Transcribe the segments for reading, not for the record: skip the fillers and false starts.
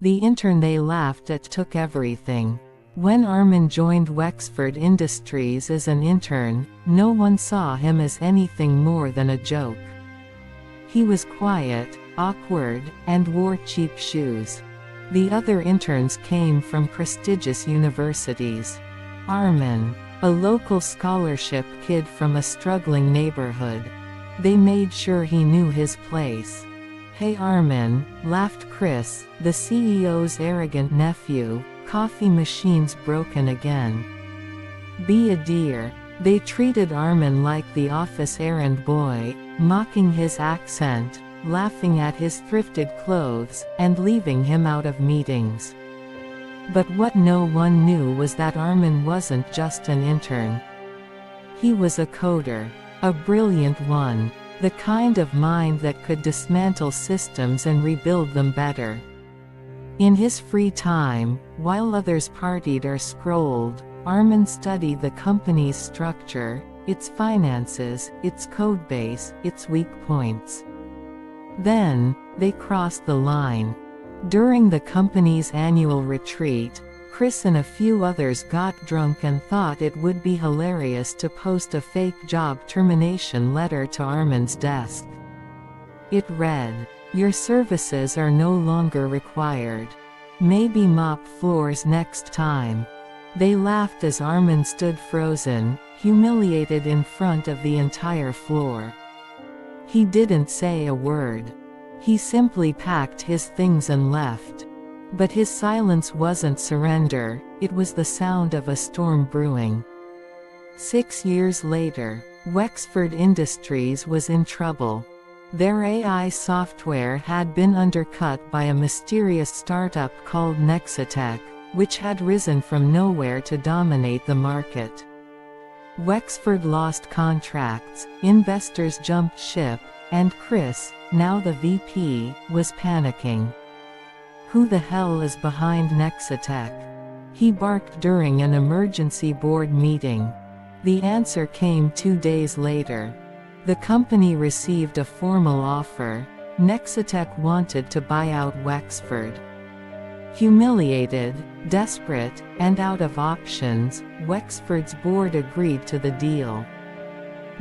The intern they laughed at took everything. When Armin joined Wexford Industries as an intern, no one saw him as anything more than a joke. He was quiet, awkward, and wore cheap shoes. The other interns came from prestigious universities. Armin, a local scholarship kid from a struggling neighborhood. They made sure he knew his place. "Hey Armin," laughed Chris, the CEO's arrogant nephew, "coffee machine's broken again." "Be a dear." They treated Armin like the office errand boy, mocking his accent, laughing at his thrifted clothes, and leaving him out of meetings. But what no one knew was that Armin wasn't just an intern. He was a coder. A brilliant one. The kind of mind that could dismantle systems and rebuild them better. In his free time, while others partied or scrolled, Armin studied the company's structure, its finances, its codebase, its weak points. Then, they crossed the line. During the company's annual retreat, Chris and a few others got drunk and thought it would be hilarious to post a fake job termination letter to Armin's desk. It read, "Your services are no longer required. Maybe mop floors next time." They laughed as Armin stood frozen, humiliated in front of the entire floor. He didn't say a word. He simply packed his things and left. But his silence wasn't surrender, it was the sound of a storm brewing. 6 years later, Wexford Industries was in trouble. Their AI software had been undercut by a mysterious startup called Nexitech, which had risen from nowhere to dominate the market. Wexford lost contracts, investors jumped ship, and Chris, now the VP, was panicking. Who the hell is behind Nexitech? He barked during an emergency board meeting. The answer came 2 days later. The company received a formal offer. Nexitech wanted to buy out Wexford. Humiliated, desperate, and out of options, Wexford's board agreed to the deal.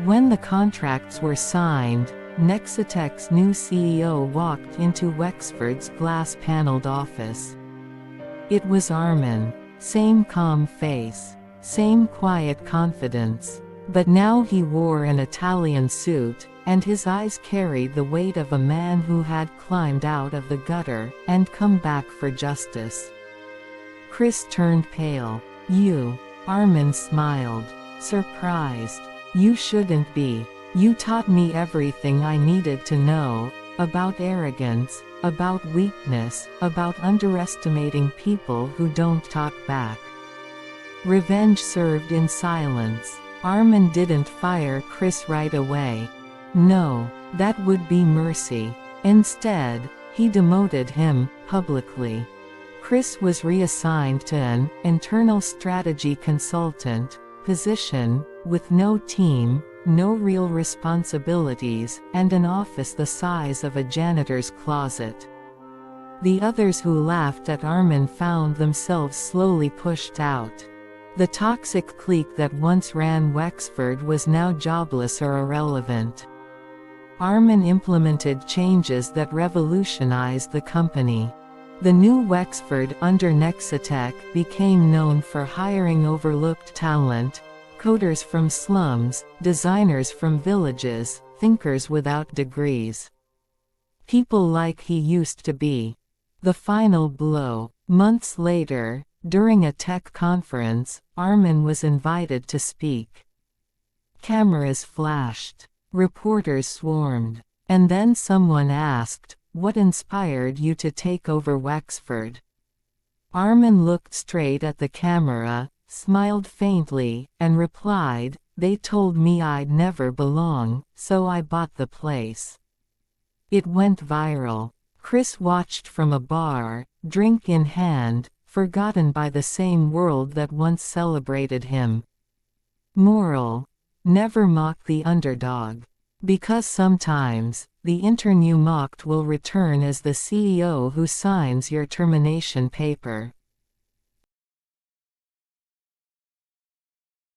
When the contracts were signed, Nexitech's new CEO walked into Wexford's glass-paneled office. It was Armin. Same calm face. Same quiet confidence. But now he wore an Italian suit, and his eyes carried the weight of a man who had climbed out of the gutter and come back for justice. Chris turned pale. "You?" Armin smiled. Surprised. "You shouldn't be. You taught me everything I needed to know, about arrogance, about weakness, about underestimating people who don't talk back." Revenge served in silence. Armin didn't fire Chris right away. No, that would be mercy. Instead, he demoted him, publicly. Chris was reassigned to an internal strategy consultant position, with no team, no real responsibilities, and an office the size of a janitor's closet. The others who laughed at Armin found themselves slowly pushed out. The toxic clique that once ran Wexford was now jobless or irrelevant. Armin implemented changes that revolutionized the company. The new Wexford under Nexitech became known for hiring overlooked talent, coders from slums, designers from villages, thinkers without degrees. People like he used to be. The final blow. Months later, during a tech conference, Armin was invited to speak. Cameras flashed. Reporters swarmed. And then someone asked, "What inspired you to take over Wexford?" Armin looked straight at the camera, smiled faintly, and replied, "They told me I'd never belong, so I bought the place." It went viral. Chris watched from a bar, drink in hand, forgotten by the same world that once celebrated him. Moral: never mock the underdog. Because sometimes, the intern you mocked will return as the CEO who signs your termination paper.